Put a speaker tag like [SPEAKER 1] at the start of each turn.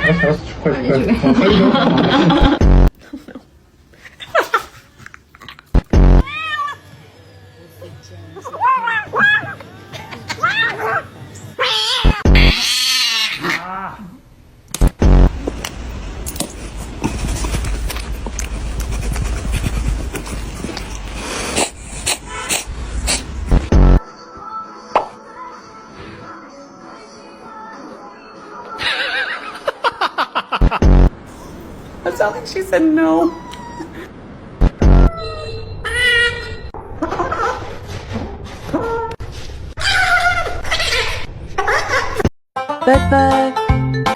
[SPEAKER 1] 알았어, 축하해. 빨리 가.
[SPEAKER 2] That sounds like she said no.
[SPEAKER 3] Bye bye.